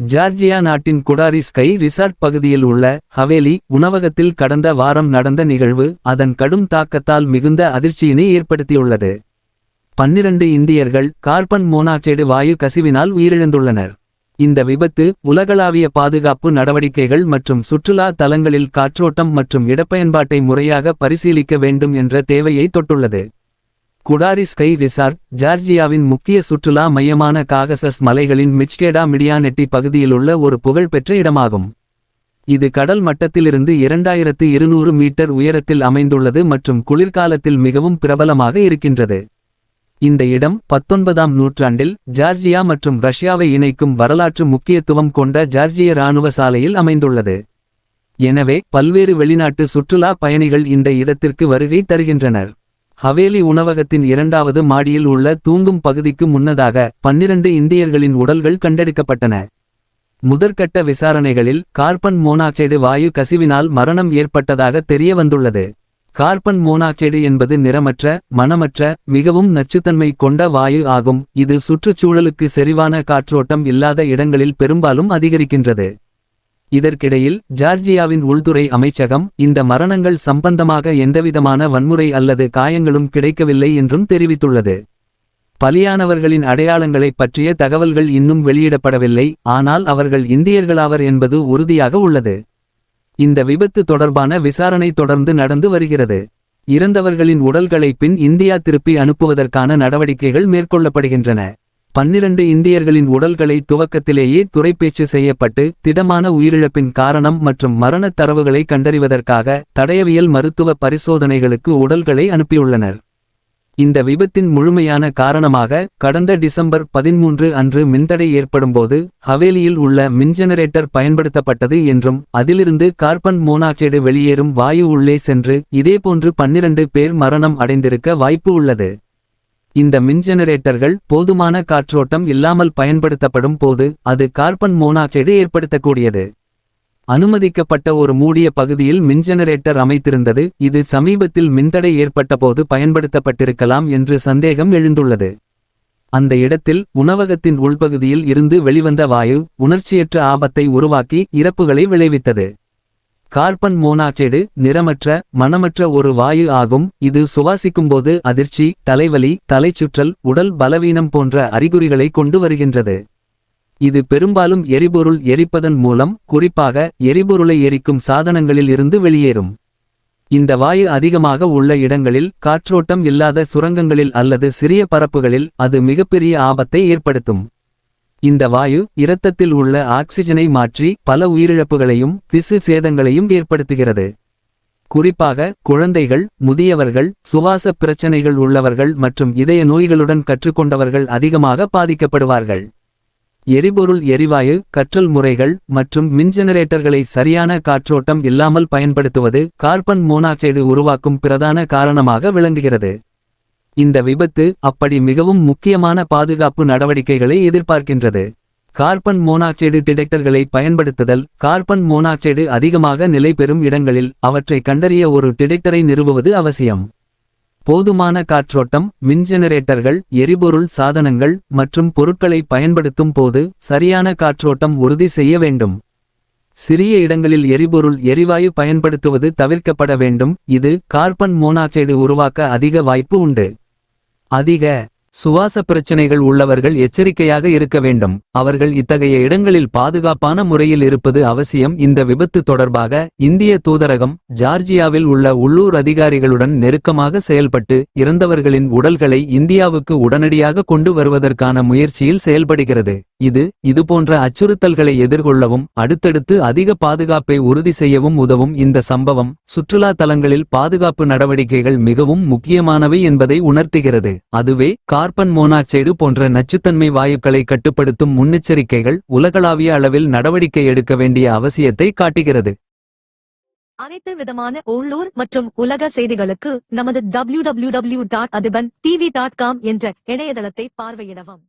Georgia நாட்டின் குடாரி sky resort பகுதியில் உள்ள ஹவேலி உணவகத்தில் கடந்த வாரம் நடந்த நிகழ்வு அதன் கடும் தாக்கத்தால் மிகுந்த அதிர்ச்சியினை ஏற்படுத்தியுள்ளது. 12 இந்தியர்கள் கார்பன் மோனாக்சைடு வாயு கசிவினால் உயிரிழந்துள்ளனர். இந்த விபத்து உலகளாவிய பாதுகாப்பு நடவடிக்கைகள் மற்றும் சுற்றுலா தலங்களில் காற்றோட்டம் மற்றும் இடப்பயன்பாட்டை முறையாக பரிசீலிக்க வேண்டும் என்ற தேவையை தொட்டுள்ளது. குடாரி ஸ்கை ரிசார்ட் ஜார்ஜியாவின் முக்கிய சுற்றுலா மையமான காகசஸ் மலைகளின் மிச்கேடா மிடியானெட்டி பகுதியிலுள்ள ஒரு புகழ்பெற்ற இடமாகும். இது கடல் மட்டத்திலிருந்து 2200 மீட்டர் உயரத்தில் அமைந்துள்ளது மற்றும் குளிர்காலத்தில் மிகவும் பிரபலமாக இருக்கின்றது. இந்த இடம் 19ஆம் நூற்றாண்டில் ஜார்ஜியா மற்றும் ரஷ்யாவை இணைக்கும் வரலாற்று முக்கியத்துவம் கொண்ட ஜார்ஜிய இராணுவ சாலையில் அமைந்துள்ளது. எனவே பல்வேறு வெளிநாட்டு சுற்றுலா பயணிகள் இந்த இடத்திற்கு வருகை தருகின்றனர். ஹவேலி உணவகத்தின் 2வது மாடியில் உள்ள தூங்கும் பகுதிக்கு முன்னதாக 12 இந்தியர்களின் உடல்கள் கண்டெடுக்கப்பட்டன. முதற்கட்ட விசாரணைகளில் கார்பன் மோனாக்சைடு வாயு கசிவினால் மரணம் ஏற்பட்டதாக தெரிய வந்துள்ளது. கார்பன் மோனாக்சைடு என்பது நிறமற்ற, மணமற்ற, மிகவும் நச்சுத்தன்மை கொண்ட வாயு ஆகும். இது சுற்றுச்சூழலுக்கு செறிவான காற்றோட்டம் இல்லாத இடங்களில் பெரும்பாலும் அதிகரிக்கின்றது. இதற்கிடையில் ஜார்ஜியாவின் உள்துறை அமைச்சகம் இந்த மரணங்கள் சம்பந்தமாக எந்தவிதமான வன்முறை அல்லது காயங்களும் கிடைக்கவில்லை என்றும் தெரிவித்துள்ளது. பலியானவர்களின் அடையாளங்களைப் பற்றிய தகவல்கள் இன்னும் வெளியிடப்படவில்லை, ஆனால் அவர்கள் இந்தியர்களாவர் என்பது உறுதியாக உள்ளது. இந்த விபத்து தொடர்பான விசாரணை தொடர்ந்து நடந்து வருகிறது. இறந்தவர்களின் உடல்களை பின் இந்தியா திருப்பி அனுப்புவதற்கான நடவடிக்கைகள் மேற்கொள்ளப்படுகின்றன. 12 இந்தியர்களின் உடல்களை துவக்கத்திலேயே துரைப்பேச்சு செய்யப்பட்டு திடமான உயிரிழப்பின் காரணம் மற்றும் மரணத் தரவுகளை கண்டறிவதற்காக தடயவியல் மருத்துவ பரிசோதனைகளுக்கு உடல்களை அனுப்பியுள்ளனர். இந்த விபத்தின் முழுமையான காரணமாக கடந்த டிசம்பர் 13 அன்று மின்தடை ஏற்படும்போது ஹவேலியில் உள்ள மின்ஜெனரேட்டர் பயன்படுத்தப்பட்டது என்றும் அதிலிருந்து கார்பன் மோனாக்சைடு வெளியேறும் வாயு உள்ளே சென்று இதேபோன்று 12 பேர் மரணம் அடைந்திருக்க வாய்ப்பு உள்ளது. இந்த மின்ஜெனரேட்டர்கள் போதுமான காற்றோட்டம் இல்லாமல் பயன்படுத்தப்படும் போது அது கார்பன் மோனாக்சைடு ஏற்படுத்தக்கூடியது. அனுமதிக்கப்பட்ட ஒரு மூடிய பகுதியில் மின்ஜெனரேட்டர் அமைத்திருந்தது. இது சமீபத்தில் மின்தடை ஏற்பட்டபோது பயன்படுத்தப்பட்டிருக்கலாம் என்று சந்தேகம் எழுந்துள்ளது. அந்த இடத்தில் உணவகத்தின் உள்பகுதியில் இருந்து வெளிவந்த வாயு உணர்ச்சியற்ற ஆபத்தை உருவாக்கி இறப்புகளை விளைவித்தது. கார்பன் மோனாக்சைடு நிறமற்ற, மணமற்ற ஒரு வாயு ஆகும். இது சுவாசிக்கும்போது அதிர்ச்சி, தலைவலி, தலைச்சுற்றல், உடல் பலவீனம் போன்ற அறிகுறிகளை கொண்டு வருகின்றது. இது பெரும்பாலும் எரிபொருள் எரிப்பதன் மூலம், குறிப்பாக எரிபொருளை எரிக்கும் சாதனங்களில் இருந்து வெளியேறும். இந்த வாயு அதிகமாக உள்ள இடங்களில், காற்றோட்டம் இல்லாத சுரங்கங்களில் அல்லது சிறிய பரப்புகளில் அது மிகப்பெரிய ஆபத்தை ஏற்படுத்தும். இந்த வாயு இரத்தத்தில் உள்ள ஆக்சிஜனை மாற்றி பல உயிரிழப்புகளையும் திசு சேதங்களையும் ஏற்படுத்துகிறது. குறிப்பாக குழந்தைகள், முதியவர்கள், சுவாச பிரச்சனைகள் உள்ளவர்கள் மற்றும் இதய நோய்களுடன் கற்றுக்கொண்டவர்கள் அதிகமாக பாதிக்கப்படுவார்கள். எரிபொருள் எரிவாயு கற்றல் முறைகள் மற்றும் மின்ஜெனரேட்டர்களை சரியான காற்றோட்டம் இல்லாமல் பயன்படுத்துவது கார்பன் மோனாக்சைடு உருவாக்கும் பிரதான காரணமாக விளங்குகிறது. இந்த விபத்து அப்படி மிகவும் முக்கியமான பாதுகாப்பு நடவடிக்கைகளை எதிர்பார்க்கின்றது. கார்பன் மோனாக்சைடு டிடெக்டர்களை பயன்படுத்துதல். கார்பன் மோனாக்சைடு அதிகமாக நிலைபெறும் இடங்களில் அவற்றை கண்டறிய ஒரு டிடெக்டரை நிறுவுவது அவசியம். போதுமான காற்றோட்டம். மின்ஜெனரேட்டர்கள், எரிபொருள் சாதனங்கள் மற்றும் பொருட்களை பயன்படுத்தும் போது சரியான காற்றோட்டம் உறுதி செய்ய வேண்டும். சிறிய இடங்களில் எரிபொருள் எரிவாயு பயன்படுத்துவது தவிர்க்கப்பட வேண்டும். இது கார்பன் மோனாக்சைடு உருவாக்க அதிக வாய்ப்பு உண்டு. அதிக சுவாச பிரச்சனைகள் உள்ளவர்கள் எச்சரிக்கையாக இருக்க வேண்டும். அவர்கள் இத்தகைய இடங்களில் பாதுகாப்பான முறையில் இருப்பது அவசியம். இந்த விபத்து தொடர்பாக இந்திய தூதரகம் ஜார்ஜியாவில் உள்ள உள்ளூர் அதிகாரிகளுடன் நெருக்கமாக செயல்பட்டு இறந்தவர்களின் உடல்களை இந்தியாவுக்கு உடனடியாக கொண்டு வருவதற்கான முயற்சியில் செயல்படுகிறது. இது இதுபோன்ற அச்சுறுத்தல்களை எதிர்கொள்ளவும் அடுத்தடுத்து அதிக பாதுகாப்பை உறுதி செய்யவும் உதவும். இந்த சம்பவம் சுற்றுலா தலங்களில் பாதுகாப்பு நடவடிக்கைகள் மிகவும் முக்கியமானவை என்பதை உணர்த்துகிறது. அதுவே கார்பன் மோனாக்சைடு போன்ற நச்சுத்தன்மை வாயுக்களை கட்டுப்படுத்தும் முன்னெச்சரிக்கைகள் உலகளாவிய அளவில் நடவடிக்கை எடுக்க வேண்டிய அவசியத்தை காட்டுகிறது. அனைத்து விதமான உள்ளூர் மற்றும் உலக செய்திகளுக்கு நமது www.adibantv.com என்ற இணையதளத்தை பார்வையிடவும்.